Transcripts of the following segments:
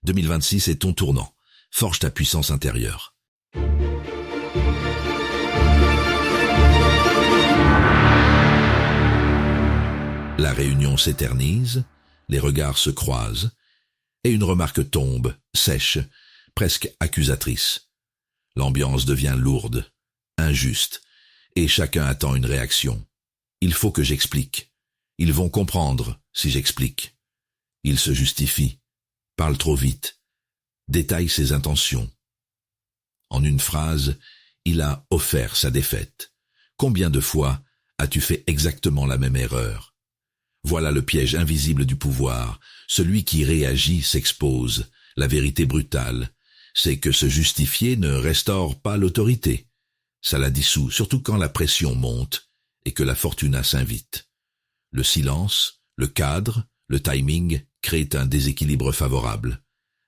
2026 est ton tournant. Forge ta puissance intérieure. La réunion s'éternise, les regards se croisent, et une remarque tombe, sèche, presque accusatrice. L'ambiance devient lourde, injuste, et chacun attend une réaction. Il faut que j'explique. Ils vont comprendre si j'explique. Il se justifie, parle trop vite, détaille ses intentions. En une phrase, il a offert sa défaite. Combien de fois as-tu fait exactement la même erreur? Voilà le piège invisible du pouvoir. Celui qui réagit s'expose. La vérité brutale, c'est que se justifier ne restaure pas l'autorité. Ça la dissout, surtout quand la pression monte et que la fortuna s'invite. Le silence, le cadre, le timing créent un déséquilibre favorable.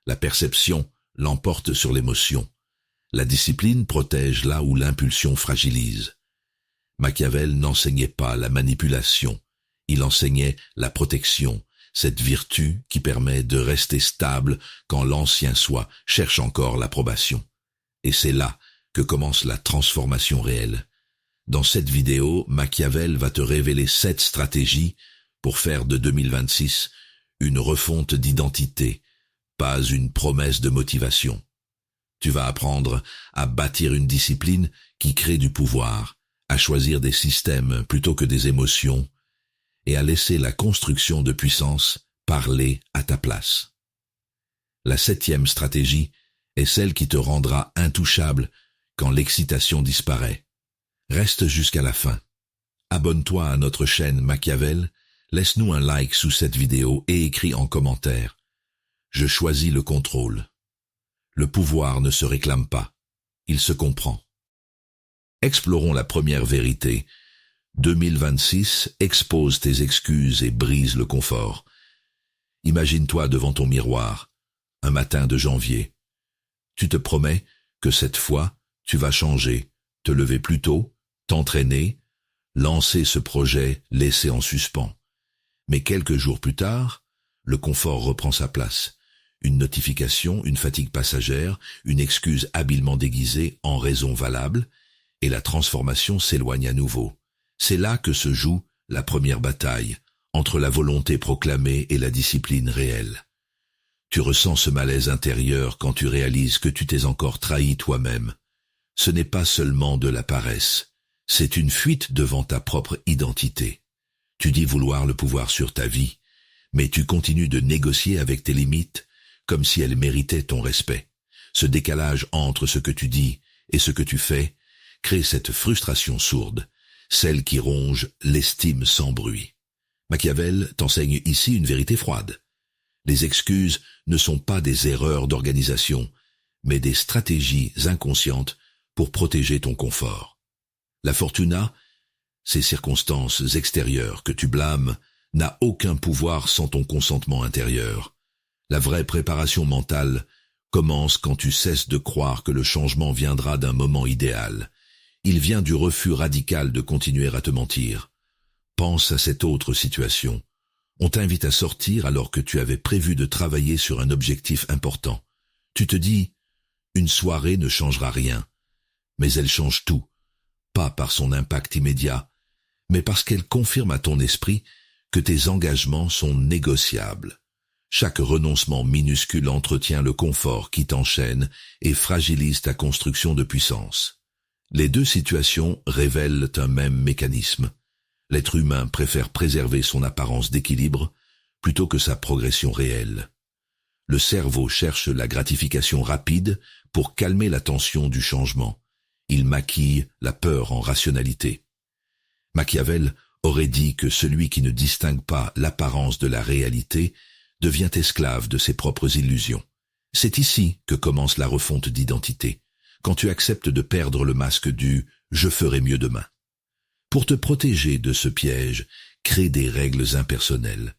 La perception l'emporte sur l'émotion. La discipline protège là où l'impulsion fragilise. Machiavel n'enseignait pas la manipulation. Il enseignait la protection, cette vertu qui permet de rester stable quand l'ancien soi cherche encore l'approbation. Et c'est là que commence la transformation réelle. Dans cette vidéo, Machiavel va te révéler 7 stratégies pour faire de 2026 une refonte d'identité, pas une promesse de motivation. Tu vas apprendre à bâtir une discipline qui crée du pouvoir, à choisir des systèmes plutôt que des émotions, et à laisser la construction de puissance parler à ta place. La 7e stratégie est celle qui te rendra intouchable quand l'excitation disparaît. Reste jusqu'à la fin. Abonne-toi à notre chaîne Machiavel, laisse-nous un like sous cette vidéo et écris en commentaire. Je choisis le contrôle. Le pouvoir ne se réclame pas, il se comprend. Explorons la première vérité. 2026 expose tes excuses et brise le confort. Imagine-toi devant ton miroir, un matin de janvier. Tu te promets que cette fois, tu vas changer, te lever plus tôt, t'entraîner, lancer ce projet laissé en suspens. Mais quelques jours plus tard, le confort reprend sa place. Une notification, une fatigue passagère, une excuse habilement déguisée en raison valable, et la transformation s'éloigne à nouveau. C'est là que se joue la première bataille, entre la volonté proclamée et la discipline réelle. Tu ressens ce malaise intérieur quand tu réalises que tu t'es encore trahi toi-même. Ce n'est pas seulement de la paresse, c'est une fuite devant ta propre identité. Tu dis vouloir le pouvoir sur ta vie, mais tu continues de négocier avec tes limites comme si elles méritaient ton respect. Ce décalage entre ce que tu dis et ce que tu fais crée cette frustration sourde, celle qui ronge l'estime sans bruit. Machiavel t'enseigne ici une vérité froide. Les excuses ne sont pas des erreurs d'organisation, mais des stratégies inconscientes pour protéger ton confort. La fortuna, ces circonstances extérieures que tu blâmes, n'a aucun pouvoir sans ton consentement intérieur. La vraie préparation mentale commence quand tu cesses de croire que le changement viendra d'un moment idéal. Il vient du refus radical de continuer à te mentir. Pense à cette autre situation. On t'invite à sortir alors que tu avais prévu de travailler sur un objectif important. Tu te dis, une soirée ne changera rien. Mais elle change tout, pas par son impact immédiat, mais parce qu'elle confirme à ton esprit que tes engagements sont négociables. Chaque renoncement minuscule entretient le confort qui t'enchaîne et fragilise ta construction de puissance. Les deux situations révèlent un même mécanisme. L'être humain préfère préserver son apparence d'équilibre plutôt que sa progression réelle. Le cerveau cherche la gratification rapide pour calmer la tension du changement. Il maquille la peur en rationalité. Machiavel aurait dit que celui qui ne distingue pas l'apparence de la réalité devient esclave de ses propres illusions. C'est ici que commence la refonte d'identité, quand tu acceptes de perdre le masque du « je ferai mieux demain ». Pour te protéger de ce piège, crée des règles impersonnelles.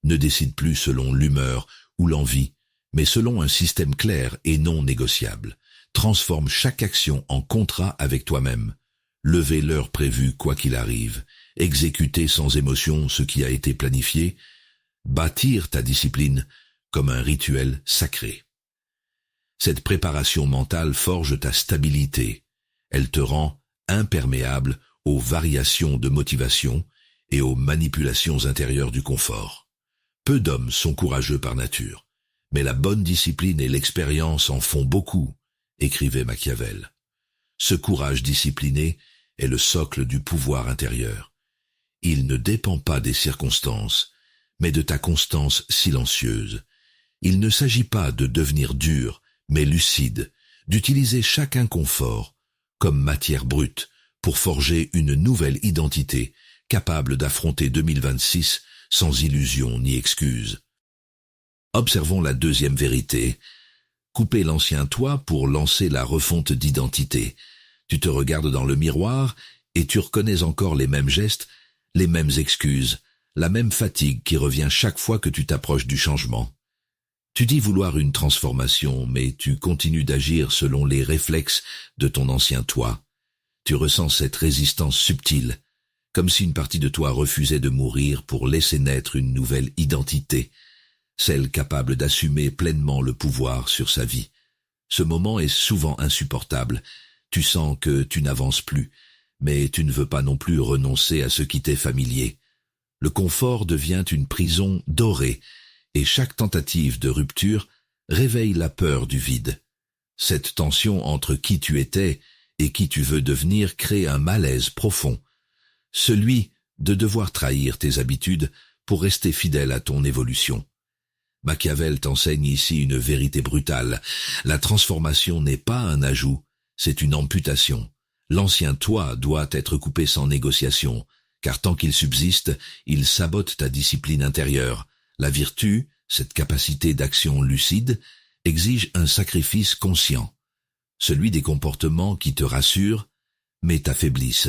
Ne décide plus selon l'humeur ou l'envie, mais selon un système clair et non négociable. Transforme chaque action en contrat avec toi-même. Levez l'heure prévue quoi qu'il arrive. Exécuter sans émotion ce qui a été planifié. Bâtir ta discipline comme un rituel sacré. Cette préparation mentale forge ta stabilité. Elle te rend imperméable aux variations de motivation et aux manipulations intérieures du confort. Peu d'hommes sont courageux par nature, mais la bonne discipline et l'expérience en font beaucoup, écrivait Machiavel. Ce courage discipliné est le socle du pouvoir intérieur. Il ne dépend pas des circonstances, mais de ta constance silencieuse. Il ne s'agit pas de devenir dur, mais lucide, d'utiliser chaque inconfort comme matière brute pour forger une nouvelle identité capable d'affronter 2026 sans illusion ni excuse. Observons la deuxième vérité. Couper l'ancien toi pour lancer la refonte d'identité. Tu te regardes dans le miroir et tu reconnais encore les mêmes gestes, les mêmes excuses, la même fatigue qui revient chaque fois que tu t'approches du changement. Tu dis vouloir une transformation, mais tu continues d'agir selon les réflexes de ton ancien toi. Tu ressens cette résistance subtile, comme si une partie de toi refusait de mourir pour laisser naître une nouvelle identité, celle capable d'assumer pleinement le pouvoir sur sa vie. Ce moment est souvent insupportable. Tu sens que tu n'avances plus, mais tu ne veux pas non plus renoncer à ce qui t'est familier. Le confort devient une prison dorée, et chaque tentative de rupture réveille la peur du vide. Cette tension entre qui tu étais et qui tu veux devenir crée un malaise profond, celui de devoir trahir tes habitudes pour rester fidèle à ton évolution. Machiavel t'enseigne ici une vérité brutale. La transformation n'est pas un ajout, c'est une amputation. L'ancien toi doit être coupé sans négociation, car tant qu'il subsiste, il sabote ta discipline intérieure. La vertu, cette capacité d'action lucide, exige un sacrifice conscient, celui des comportements qui te rassurent, mais t'affaiblissent.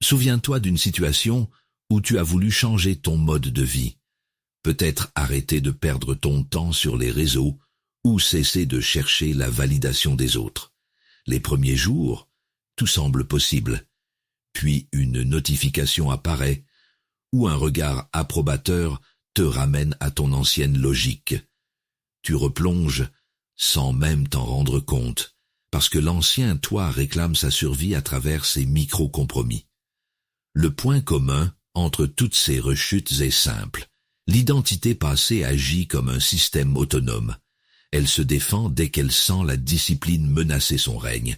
Souviens-toi d'une situation où tu as voulu changer ton mode de vie. Peut-être arrêter de perdre ton temps sur les réseaux ou cesser de chercher la validation des autres. Les premiers jours, tout semble possible. Puis une notification apparaît ou un regard approbateur te ramène à ton ancienne logique. Tu replonges sans même t'en rendre compte, parce que l'ancien toi réclame sa survie à travers ces micro-compromis. Le point commun entre toutes ces rechutes est simple. L'identité passée agit comme un système autonome. Elle se défend dès qu'elle sent la discipline menacer son règne.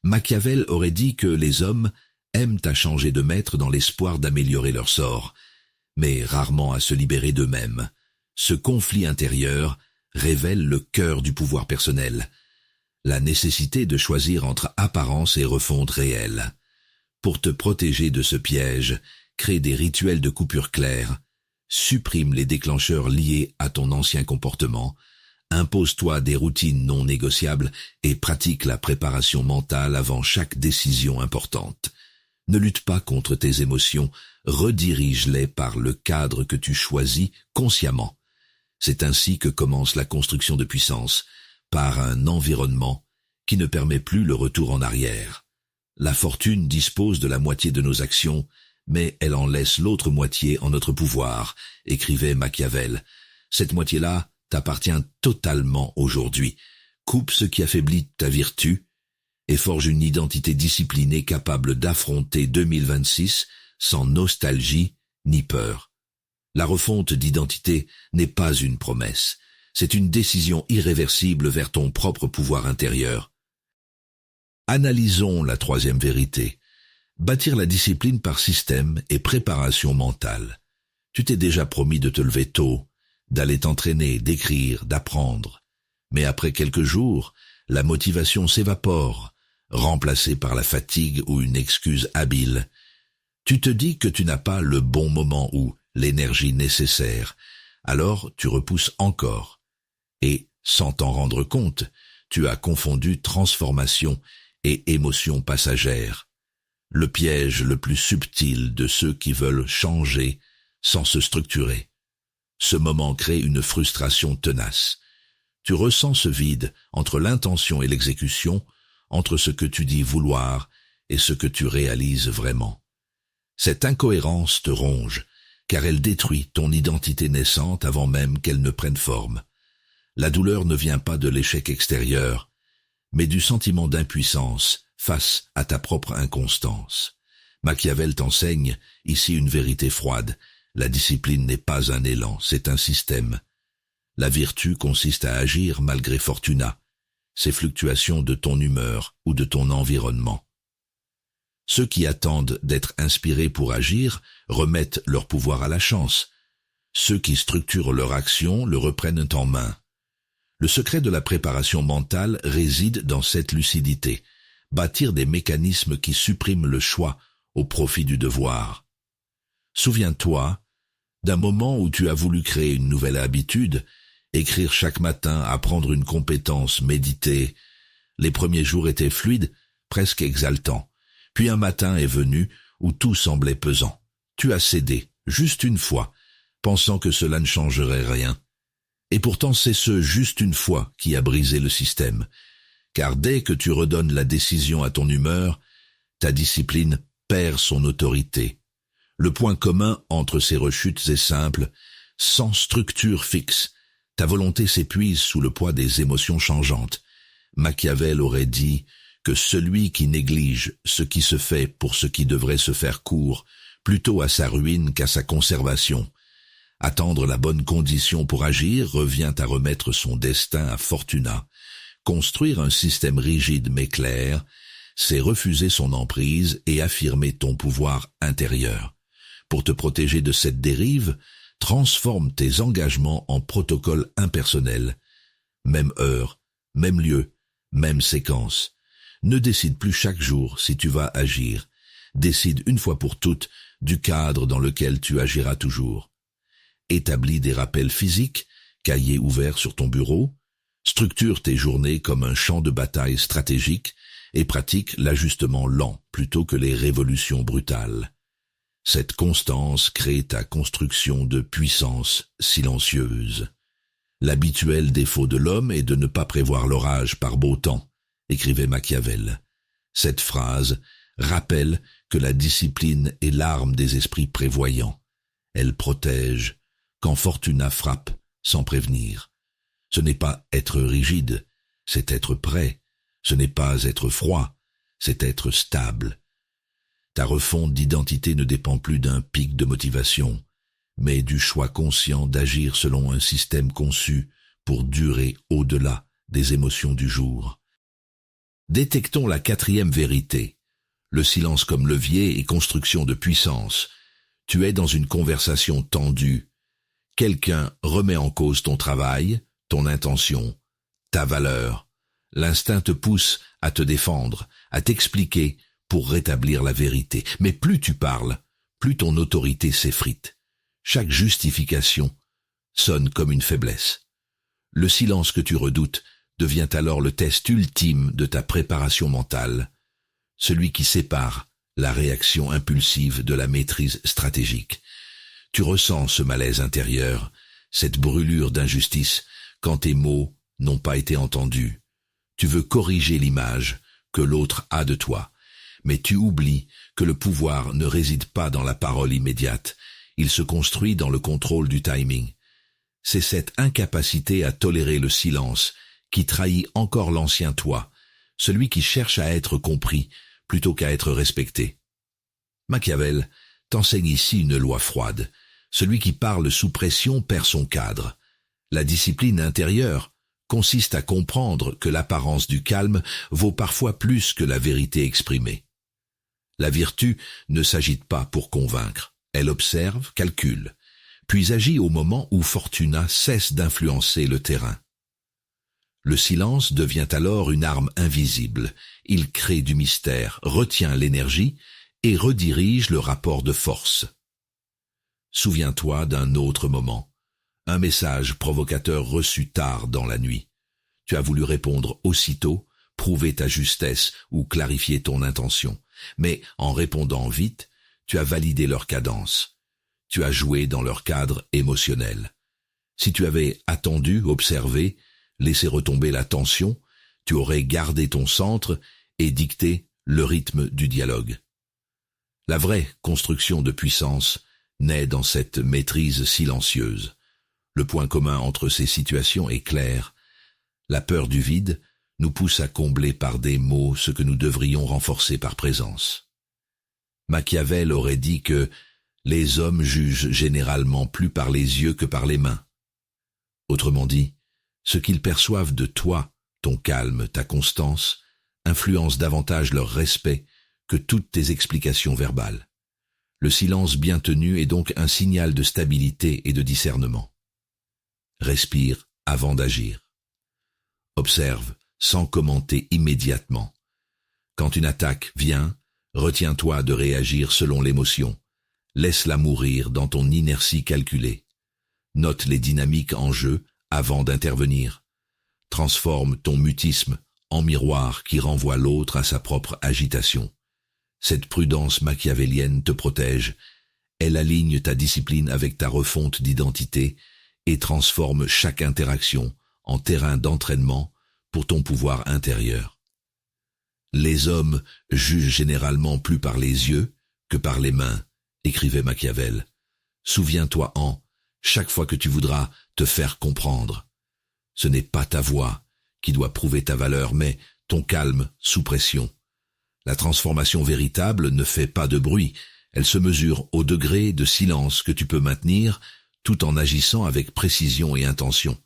Machiavel aurait dit que les hommes aiment à changer de maître dans l'espoir d'améliorer leur sort, mais rarement à se libérer d'eux-mêmes. Ce conflit intérieur révèle le cœur du pouvoir personnel, la nécessité de choisir entre apparence et refonte réelle. Pour te protéger de ce piège, crée des rituels de coupure clairs, supprime les déclencheurs liés à ton ancien comportement, impose-toi des routines non négociables et pratique la préparation mentale avant chaque décision importante. Ne lutte pas contre tes émotions, redirige-les par le cadre que tu choisis consciemment. C'est ainsi que commence la construction de puissance, par un environnement qui ne permet plus le retour en arrière. La fortune dispose de la moitié de nos actions, mais elle en laisse l'autre moitié en notre pouvoir, écrivait Machiavel. Cette moitié-là t'appartient totalement aujourd'hui. Coupe ce qui affaiblit ta vertu et forge une identité disciplinée capable d'affronter 2026 sans nostalgie ni peur. La refonte d'identité n'est pas une promesse, c'est une décision irréversible vers ton propre pouvoir intérieur. Analysons la troisième vérité. Bâtir la discipline par système et préparation mentale. Tu t'es déjà promis de te lever tôt, d'aller t'entraîner, d'écrire, d'apprendre. Mais après quelques jours, la motivation s'évapore, remplacée par la fatigue ou une excuse habile. Tu te dis que tu n'as pas le bon moment ou l'énergie nécessaire. Alors tu repousses encore. Et, sans t'en rendre compte, tu as confondu transformation et émotion passagère. Le piège le plus subtil de ceux qui veulent changer sans se structurer. Ce moment crée une frustration tenace. Tu ressens ce vide entre l'intention et l'exécution, entre ce que tu dis vouloir et ce que tu réalises vraiment. Cette incohérence te ronge, car elle détruit ton identité naissante avant même qu'elle ne prenne forme. La douleur ne vient pas de l'échec extérieur, mais du sentiment d'impuissance face à ta propre inconstance. Machiavel t'enseigne ici une vérité froide. La discipline n'est pas un élan, c'est un système. La vertu consiste à agir malgré fortuna, ces fluctuations de ton humeur ou de ton environnement. Ceux qui attendent d'être inspirés pour agir remettent leur pouvoir à la chance. Ceux qui structurent leur action le reprennent en main. Le secret de la préparation mentale réside dans cette lucidité, bâtir des mécanismes qui suppriment le choix au profit du devoir. Souviens-toi d'un moment où tu as voulu créer une nouvelle habitude, écrire chaque matin, apprendre une compétence, méditer. Les premiers jours étaient fluides, presque exaltants. Puis un matin est venu où tout semblait pesant. Tu as cédé, juste une fois, pensant que cela ne changerait rien. Et pourtant c'est ce « juste une fois » qui a brisé le système. Car dès que tu redonnes la décision à ton humeur, ta discipline perd son autorité. Le point commun entre ces rechutes est simple, sans structure fixe. Ta volonté s'épuise sous le poids des émotions changeantes. Machiavel aurait dit que celui qui néglige ce qui se fait pour ce qui devrait se faire court, plutôt à sa ruine qu'à sa conservation. Attendre la bonne condition pour agir revient à remettre son destin à fortuna. Construire un système rigide mais clair, c'est refuser son emprise et affirmer ton pouvoir intérieur. Pour te protéger de cette dérive, transforme tes engagements en protocoles impersonnels. Même heure, même lieu, même séquence. Ne décide plus chaque jour si tu vas agir. Décide une fois pour toutes du cadre dans lequel tu agiras toujours. Établis des rappels physiques, cahier ouvert sur ton bureau. Structure tes journées comme un champ de bataille stratégique et pratique l'ajustement lent plutôt que les révolutions brutales. Cette constance crée ta construction de puissance silencieuse. L'habituel défaut de l'homme est de ne pas prévoir l'orage par beau temps, écrivait Machiavel. Cette phrase rappelle que la discipline est l'arme des esprits prévoyants. Elle protège quand fortuna frappe sans prévenir. Ce n'est pas être rigide, c'est être prêt. Ce n'est pas être froid, c'est être stable. Ta refonte d'identité ne dépend plus d'un pic de motivation, mais du choix conscient d'agir selon un système conçu pour durer au-delà des émotions du jour. Détectons la quatrième vérité. Le silence comme levier et construction de puissance. Tu es dans une conversation tendue. Quelqu'un remet en cause ton travail, ton intention, ta valeur. L'instinct te pousse à te défendre, à t'expliquer pour rétablir la vérité. Mais plus tu parles, plus ton autorité s'effrite. Chaque justification sonne comme une faiblesse. Le silence que tu redoutes devient alors le test ultime de ta préparation mentale, celui qui sépare la réaction impulsive de la maîtrise stratégique. Tu ressens ce malaise intérieur, cette brûlure d'injustice, quand tes mots n'ont pas été entendus. Tu veux corriger l'image que l'autre a de toi, mais tu oublies que le pouvoir ne réside pas dans la parole immédiate, il se construit dans le contrôle du timing. C'est cette incapacité à tolérer le silence qui trahit encore l'ancien toi, celui qui cherche à être compris plutôt qu'à être respecté. Machiavel t'enseigne ici une loi froide. Celui qui parle sous pression perd son cadre. La discipline intérieure consiste à comprendre que l'apparence du calme vaut parfois plus que la vérité exprimée. La vertu ne s'agite pas pour convaincre. Elle observe, calcule, puis agit au moment où fortuna cesse d'influencer le terrain. Le silence devient alors une arme invisible. Il crée du mystère, retient l'énergie et redirige le rapport de force. Souviens-toi d'un autre moment, un message provocateur reçu tard dans la nuit. Tu as voulu répondre aussitôt, prouver ta justesse ou clarifier ton intention, mais en répondant vite, tu as validé leur cadence. Tu as joué dans leur cadre émotionnel. Si tu avais attendu, observé, laissé retomber la tension, tu aurais gardé ton centre et dicté le rythme du dialogue. La vraie construction de puissance naît dans cette maîtrise silencieuse. Le point commun entre ces situations est clair. La peur du vide nous pousse à combler par des mots ce que nous devrions renforcer par présence. Machiavel aurait dit que les hommes jugent généralement plus par les yeux que par les mains. Autrement dit, ce qu'ils perçoivent de toi, ton calme, ta constance, influence davantage leur respect que toutes tes explications verbales. Le silence bien tenu est donc un signal de stabilité et de discernement. Respire avant d'agir. Observe sans commenter immédiatement. Quand une attaque vient, retiens-toi de réagir selon l'émotion. Laisse-la mourir dans ton inertie calculée. Note les dynamiques en jeu avant d'intervenir. Transforme ton mutisme en miroir qui renvoie l'autre à sa propre agitation. Cette prudence machiavélienne te protège. Elle aligne ta discipline avec ta refonte d'identité et transforme chaque interaction en terrain d'entraînement pour ton pouvoir intérieur. Les hommes jugent généralement plus par les yeux que par les mains, écrivait Machiavel. Souviens-toi chaque fois que tu voudras te faire comprendre. Ce n'est pas ta voix qui doit prouver ta valeur, mais ton calme sous pression. La transformation véritable ne fait pas de bruit, elle se mesure au degré de silence que tu peux maintenir tout en agissant avec précision et intention,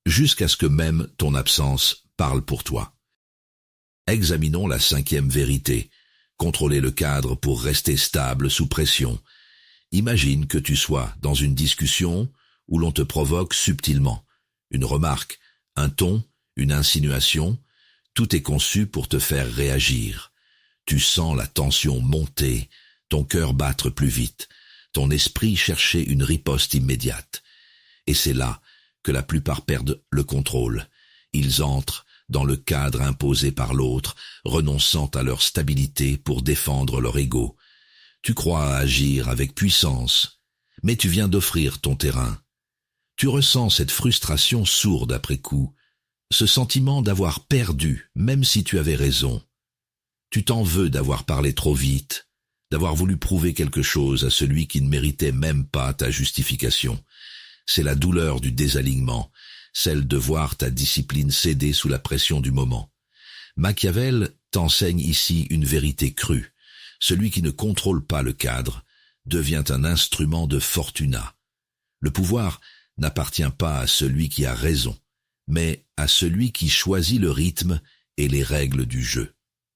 jusqu'à ce que même ton absence parle pour toi. Examinons la 5e vérité, contrôler le cadre pour rester stable sous pression. Imagine que tu sois dans une discussion où l'on te provoque subtilement. Une remarque, un ton, une insinuation, tout est conçu pour te faire réagir. Tu sens la tension monter, ton cœur battre plus vite, ton esprit chercher une riposte immédiate. Et c'est là que la plupart perdent le contrôle. Ils entrent dans le cadre imposé par l'autre, renonçant à leur stabilité pour défendre leur ego. Tu crois agir avec puissance, mais tu viens d'offrir ton terrain. Tu ressens cette frustration sourde après coup, ce sentiment d'avoir perdu, même si tu avais raison. Tu t'en veux d'avoir parlé trop vite, d'avoir voulu prouver quelque chose à celui qui ne méritait même pas ta justification. C'est la douleur du désalignement, celle de voir ta discipline céder sous la pression du moment. Machiavel t'enseigne ici une vérité crue. Celui qui ne contrôle pas le cadre devient un instrument de fortuna. Le pouvoir n'appartient pas à celui qui a raison, mais à celui qui choisit le rythme et les règles du jeu.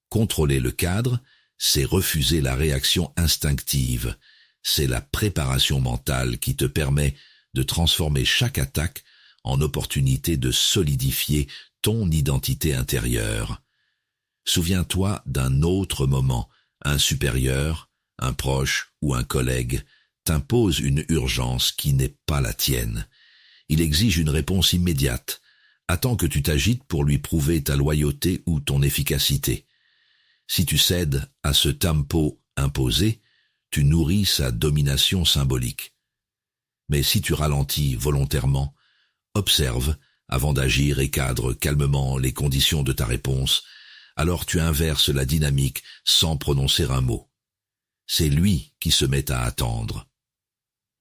Contrôler le cadre, c'est refuser la réaction instinctive. C'est la préparation mentale qui te permet de transformer chaque attaque en opportunité de solidifier ton identité intérieure. Souviens-toi d'un autre moment, un supérieur, un proche ou un collègue t'impose une urgence qui n'est pas la tienne. Il exige une réponse immédiate, attend que tu t'agites pour lui prouver ta loyauté ou ton efficacité. Si tu cèdes à ce tempo imposé, tu nourris sa domination symbolique. Mais si tu ralentis volontairement, observe avant d'agir et cadre calmement les conditions de ta réponse, alors tu inverses la dynamique sans prononcer un mot. C'est lui qui se met à attendre.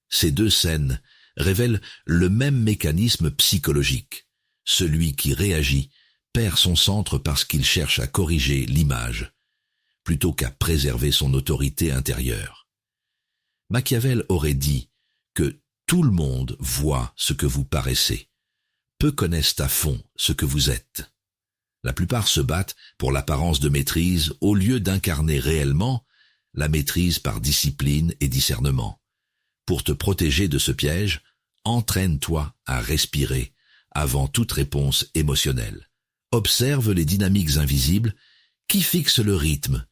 Ces deux scènes révèlent le même mécanisme psychologique. Celui qui réagit perd son centre parce qu'il cherche à corriger l'image, plutôt qu'à préserver son autorité intérieure. Machiavel aurait dit que tout le monde voit ce que vous paraissez. Peu connaissent à fond ce que vous êtes. La plupart se battent pour l'apparence de maîtrise au lieu d'incarner réellement la maîtrise par discipline et discernement. Pour te protéger de ce piège, entraîne-toi à respirer avant toute réponse émotionnelle. Observe les dynamiques invisibles qui fixent le rythme,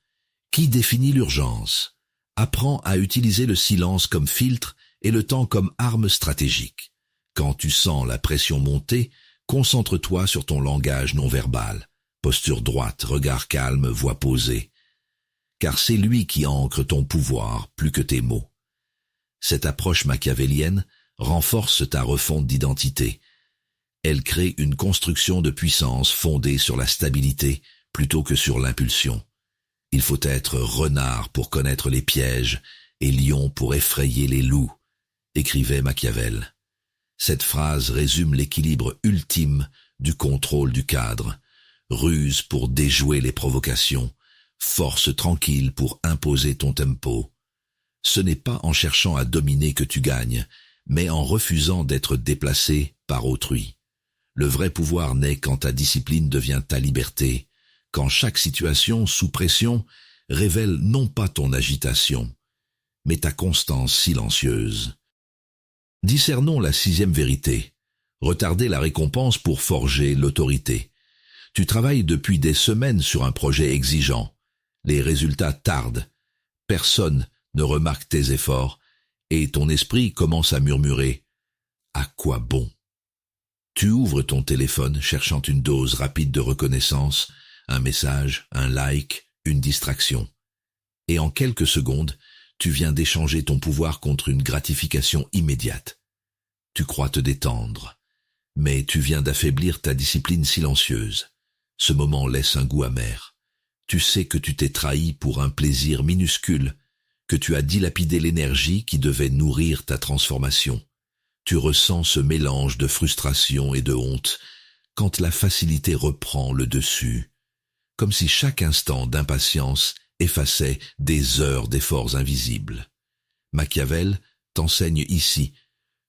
qui définit l'urgence. Apprends à utiliser le silence comme filtre et le temps comme arme stratégique. Quand tu sens la pression monter, concentre-toi sur ton langage non verbal. Posture droite, regard calme, voix posée. Car c'est lui qui ancre ton pouvoir plus que tes mots. Cette approche machiavélienne renforce ta refonte d'identité. Elle crée une construction de puissance fondée sur la stabilité plutôt que sur l'impulsion. Il faut être renard pour connaître les pièges et lion pour effrayer les loups, écrivait Machiavel. Cette phrase résume l'équilibre ultime du contrôle du cadre. Ruse pour déjouer les provocations, force tranquille pour imposer ton tempo. Ce n'est pas en cherchant à dominer que tu gagnes, mais en refusant d'être déplacé par autrui. Le vrai pouvoir naît quand ta discipline devient ta liberté, quand chaque situation sous pression révèle non pas ton agitation, mais ta constance silencieuse. Discernons la 6e vérité. Retarder la récompense pour forger l'autorité. Tu travailles depuis des semaines sur un projet exigeant. Les résultats tardent. Personne ne remarque tes efforts et ton esprit commence à murmurer « À quoi bon ?» Tu ouvres ton téléphone cherchant une dose rapide de reconnaissance, un message, un like, une distraction. Et en quelques secondes, tu viens d'échanger ton pouvoir contre une gratification immédiate. Tu crois te détendre, mais tu viens d'affaiblir ta discipline silencieuse. Ce moment laisse un goût amer. Tu sais que tu t'es trahi pour un plaisir minuscule, que tu as dilapidé l'énergie qui devait nourrir ta transformation. Tu ressens ce mélange de frustration et de honte quand la facilité reprend le dessus, comme si chaque instant d'impatience effaçait des heures d'efforts invisibles. Machiavel t'enseigne ici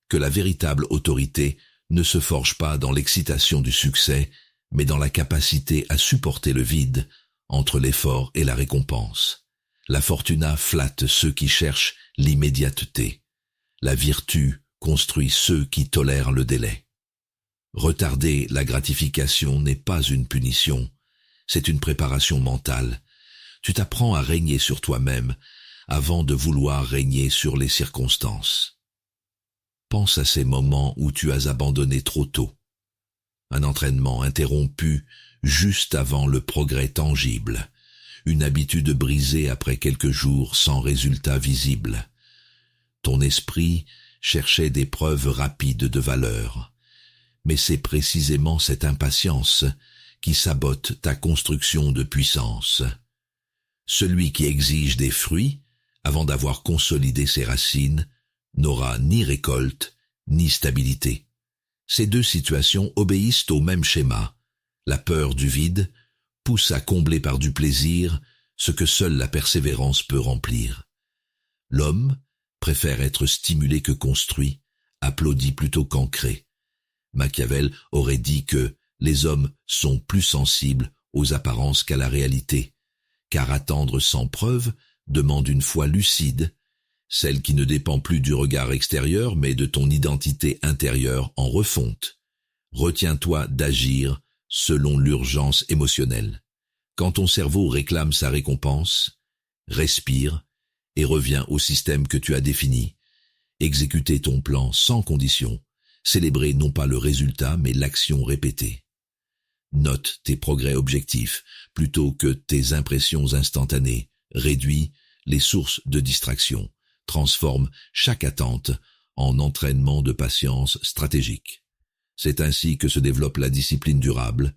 que la véritable autorité ne se forge pas dans l'excitation du succès, mais dans la capacité à supporter le vide entre l'effort et la récompense. La fortuna flatte ceux qui cherchent l'immédiateté. La vertu construit ceux qui tolèrent le délai. Retarder la gratification n'est pas une punition, c'est une préparation mentale. Tu t'apprends à régner sur toi-même avant de vouloir régner sur les circonstances. Pense à ces moments où tu as abandonné trop tôt. Un entraînement interrompu juste avant le progrès tangible. Une habitude brisée après quelques jours sans résultat visible. Ton esprit cherchait des preuves rapides de valeur. Mais c'est précisément cette impatience qui sabote ta construction de puissance. Celui qui exige des fruits, avant d'avoir consolidé ses racines, n'aura ni récolte, ni stabilité. Ces deux situations obéissent au même schéma. La peur du vide pousse à combler par du plaisir ce que seule la persévérance peut remplir. L'homme préfère être stimulé que construit, applaudi plutôt qu'ancré. Machiavel aurait dit que les hommes sont plus sensibles aux apparences qu'à la réalité, car attendre sans preuve demande une foi lucide, celle qui ne dépend plus du regard extérieur mais de ton identité intérieure en refonte. Retiens-toi d'agir selon l'urgence émotionnelle. Quand ton cerveau réclame sa récompense, respire et reviens au système que tu as défini. Exécuter ton plan sans condition, célébrer non pas le résultat mais l'action répétée. Note tes progrès objectifs plutôt que tes impressions instantanées. Réduis les sources de distraction. Transforme chaque attente en entraînement de patience stratégique. C'est ainsi que se développe la discipline durable,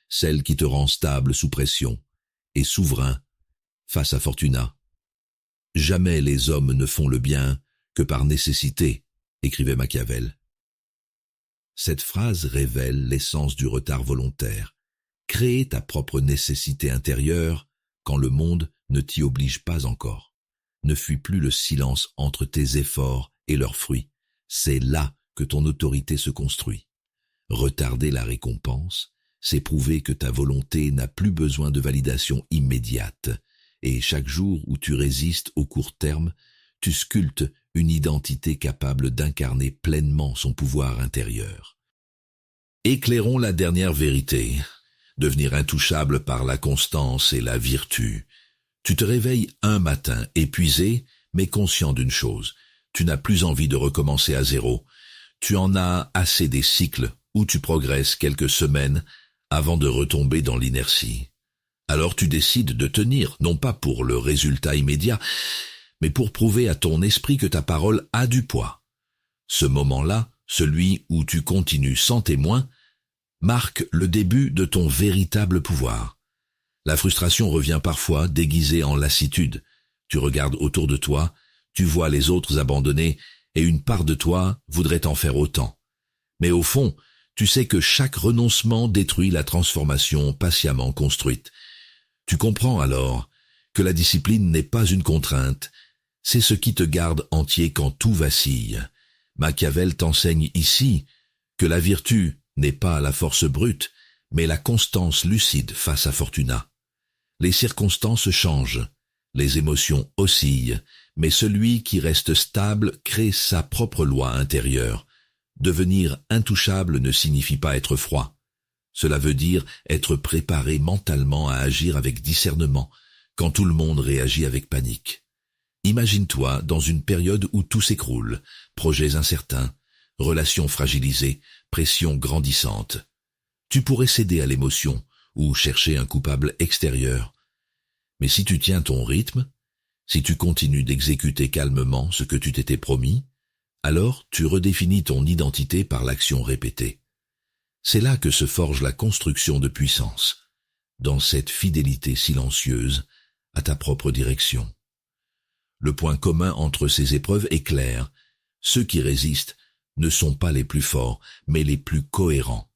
celle qui te rend stable sous pression et souverain face à Fortuna. Jamais les hommes ne font le bien que par nécessité, écrivait Machiavel. Cette phrase révèle l'essence du retard volontaire. Créer ta propre nécessité intérieure quand le monde ne t'y oblige pas encore. Ne fuis plus le silence entre tes efforts et leurs fruits. C'est là que ton autorité se construit. Retarder la récompense, c'est prouver que ta volonté n'a plus besoin de validation immédiate. Et chaque jour où tu résistes au court terme, tu sculptes une identité capable d'incarner pleinement son pouvoir intérieur. Éclairons la dernière vérité. Devenir intouchable par la constance et la vertu. Tu te réveilles un matin épuisé, mais conscient d'une chose. Tu n'as plus envie de recommencer à zéro. Tu en as assez des cycles où tu progresses quelques semaines avant de retomber dans l'inertie. Alors tu décides de tenir, non pas pour le résultat immédiat, mais pour prouver à ton esprit que ta parole a du poids. Ce moment-là, celui où tu continues sans témoin, marque le début de ton véritable pouvoir. La frustration revient parfois déguisée en lassitude. Tu regardes autour de toi, tu vois les autres abandonnés et une part de toi voudrait en faire autant. Mais au fond, tu sais que chaque renoncement détruit la transformation patiemment construite. Tu comprends alors que la discipline n'est pas une contrainte, c'est ce qui te garde entier quand tout vacille. Machiavel t'enseigne ici que la vertu n'est pas la force brute, mais la constance lucide face à Fortuna. Les circonstances changent, les émotions oscillent, mais celui qui reste stable crée sa propre loi intérieure. Devenir intouchable ne signifie pas être froid. Cela veut dire être préparé mentalement à agir avec discernement, quand tout le monde réagit avec panique. Imagine-toi dans une période où tout s'écroule, projets incertains, relations fragilisées, pression grandissante. Tu pourrais céder à l'émotion ou chercher un coupable extérieur. Mais si tu tiens ton rythme, si tu continues d'exécuter calmement ce que tu t'étais promis, alors tu redéfinis ton identité par l'action répétée. C'est là que se forge la construction de puissance, dans cette fidélité silencieuse à ta propre direction. Le point commun entre ces épreuves est clair. Ceux qui résistent ne sont pas les plus forts, mais les plus cohérents.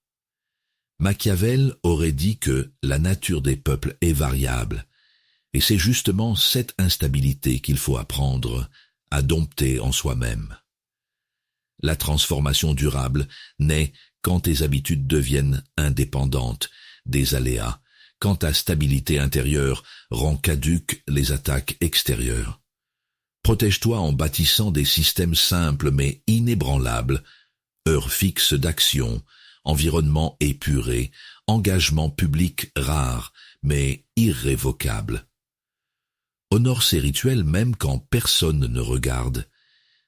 Machiavel aurait dit que la nature des peuples est variable, et c'est justement cette instabilité qu'il faut apprendre à dompter en soi-même. La transformation durable naît quand tes habitudes deviennent indépendantes des aléas, quand ta stabilité intérieure rend caduques les attaques extérieures. Protège-toi en bâtissant des systèmes simples mais inébranlables, heures fixes d'action, environnement épuré, engagement public rare mais irrévocable. Honore ces rituels même quand personne ne regarde.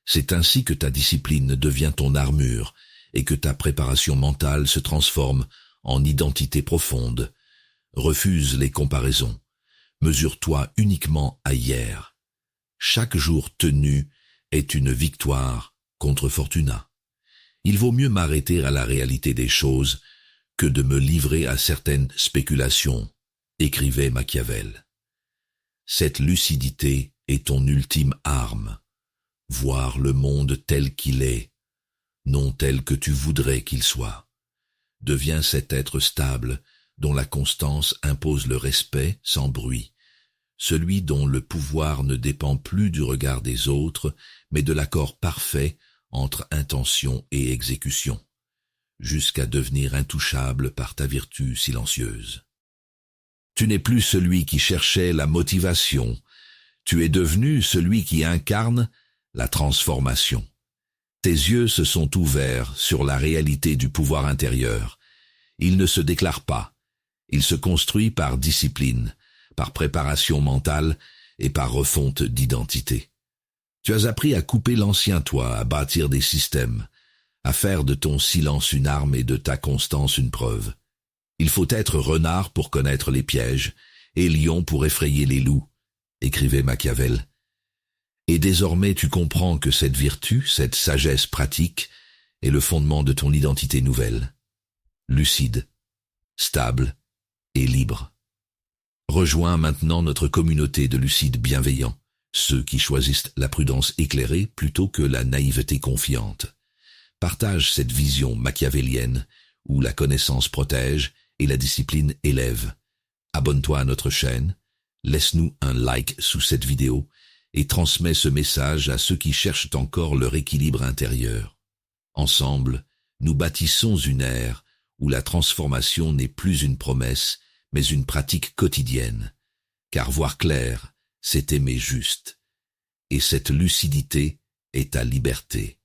C'est ainsi que ta discipline devient ton armure et que ta préparation mentale se transforme en identité profonde. Refuse les comparaisons. Mesure-toi uniquement à hier. Chaque jour tenu est une victoire contre Fortuna. Il vaut mieux m'arrêter à la réalité des choses que de me livrer à certaines spéculations, écrivait Machiavel. Cette lucidité est ton ultime arme. Voir le monde tel qu'il est, non tel que tu voudrais qu'il soit. Deviens cet être stable dont la constance impose le respect sans bruit, celui dont le pouvoir ne dépend plus du regard des autres, mais de l'accord parfait entre intention et exécution, jusqu'à devenir intouchable par ta vertu silencieuse. Tu n'es plus celui qui cherchait la motivation, tu es devenu celui qui incarne la transformation. Tes yeux se sont ouverts sur la réalité du pouvoir intérieur. Il ne se déclare pas, il se construit par discipline, par préparation mentale et par refonte d'identité. Tu as appris à couper l'ancien toi, à bâtir des systèmes, à faire de ton silence une arme et de ta constance une preuve. Il faut être renard pour connaître les pièges et lion pour effrayer les loups, écrivait Machiavel. Et désormais tu comprends que cette vertu, cette sagesse pratique, est le fondement de ton identité nouvelle, lucide, stable et libre. Rejoins maintenant notre communauté de lucides bienveillants, ceux qui choisissent la prudence éclairée plutôt que la naïveté confiante. Partage cette vision machiavélienne où la connaissance protège et la discipline élève. Abonne-toi à notre chaîne, laisse-nous un like sous cette vidéo et transmets ce message à ceux qui cherchent encore leur équilibre intérieur. Ensemble, nous bâtissons une ère où la transformation n'est plus une promesse, mais une pratique quotidienne. Car voir clair, c'est aimer juste. Et cette lucidité est ta liberté.